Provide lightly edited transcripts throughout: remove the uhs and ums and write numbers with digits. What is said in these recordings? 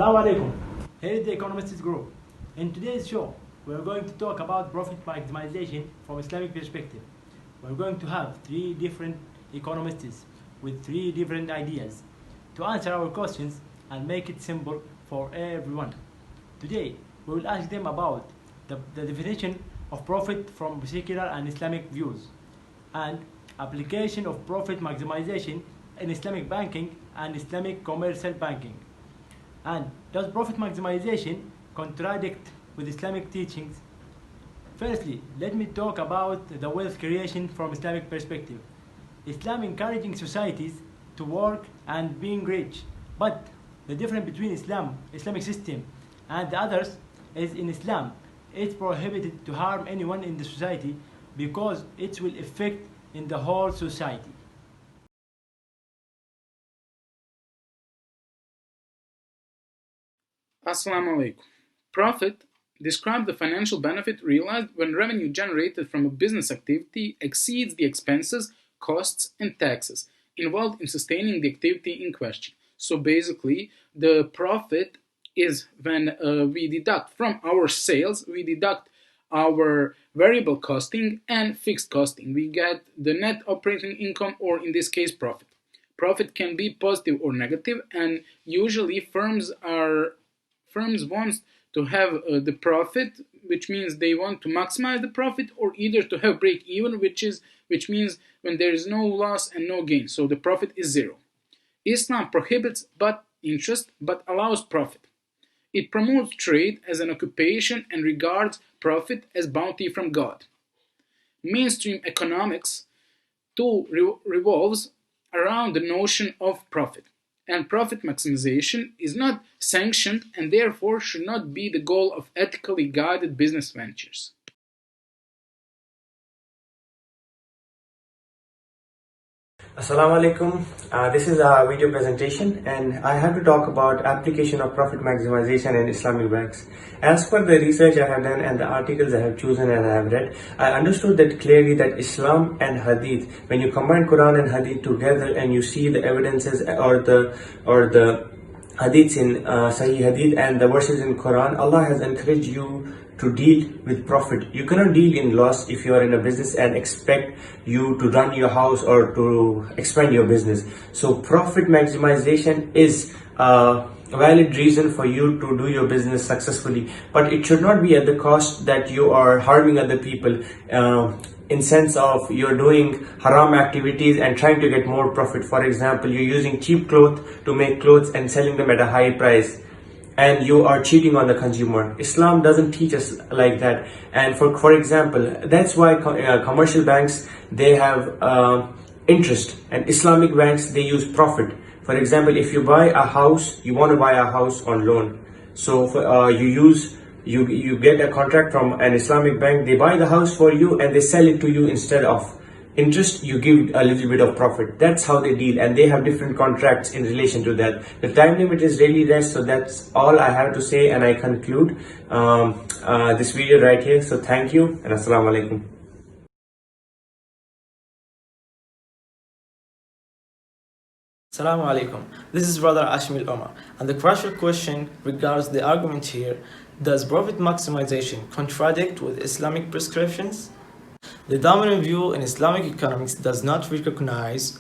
Assalamu alaikum. Here is the Economists group. In today's show, we are going to talk about profit maximization from Islamic perspective. We're going to have three different economists with three different ideas to answer our questions and make it simple for everyone. Today, we will ask them about the definition of profit from secular and Islamic views and application of profit maximization in Islamic banking and Islamic commercial banking. And does profit maximization contradict with Islamic teachings? Firstly, let me talk about the wealth creation from Islamic perspective. Islam encouraging societies to work and being rich, but the difference between Islamic system and the others is in Islam, it's prohibited to harm anyone in the society because it will affect in the whole society. Assalamu alaikum. Profit describes the financial benefit realized when revenue generated from a business activity exceeds the expenses, costs, and taxes involved in sustaining the activity in question. So basically, the profit is when we deduct from our sales, we deduct our variable costing and fixed costing. We get the net operating income, or in this case, profit. Profit can be positive or negative, and usually firms want to have the profit, which means they want to maximize the profit, or either to have break even, which means when there is no loss and no gain, so the profit is zero. Islam prohibits interest but allows profit. It promotes trade as an occupation and regards profit as bounty from God. Mainstream economics too revolves around the notion of profit, and profit maximization is not sanctioned and therefore should not be the goal of ethically guided business ventures. Assalamu alaikum. This is a video presentation, and I have to talk about application of profit maximization in Islamic banks. As per the research I have done and the articles I have chosen and I have read, I understood that clearly that Islam and Hadith, when you combine Quran and Hadith together and you see the evidences or the Hadiths in Sahih Hadith and the verses in Quran, Allah has encouraged you to deal with profit. You cannot deal in loss if you are in a business and expect you to run your house or to expand your business. So profit maximization is a valid reason for you to do your business successfully, but it should not be at the cost that you are harming other people, in sense of you're doing haram activities and trying to get more profit. For example, you're using cheap clothes to make clothes and selling them at a high price, and you are cheating on the consumer. Islam doesn't teach us like that. And for example, that's why commercial banks, they have interest, and Islamic banks, they use profit. For example, if you buy a house, you want to buy a house on loan, so you get a contract from an Islamic bank, they buy the house for you and they sell it to you. Instead of interest, you give a little bit of profit. That's how they deal, and they have different contracts in relation to that. The time limit is really less, so that's all I have to say, and I conclude this video right here. So thank you, and assalamu alaikum. Assalamu alaikum. This is Brother Ashmil Omar, and the crucial question regards the argument here: does profit maximization contradict with Islamic prescriptions? The dominant view in Islamic economics does not recognize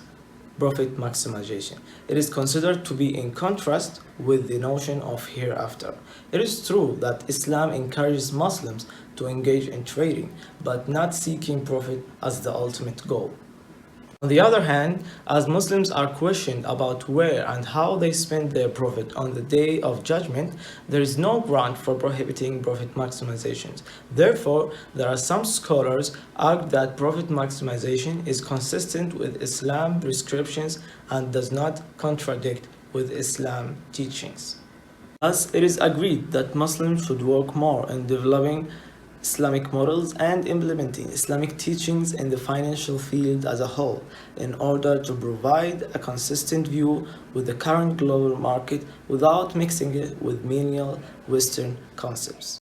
profit maximization. It is considered to be in contrast with the notion of hereafter. It is true that Islam encourages Muslims to engage in trading, but not seeking profit as the ultimate goal. On the other hand, as Muslims are questioned about where and how they spend their profit on the Day of Judgment, there is no ground for prohibiting profit maximizations. Therefore, there are some scholars argue that profit maximization is consistent with Islam prescriptions and does not contradict with Islam teachings. Thus, it is agreed that Muslims should work more in developing Islamic models and implementing Islamic teachings in the financial field as a whole in order to provide a consistent view with the current global market without mixing it with menial Western concepts.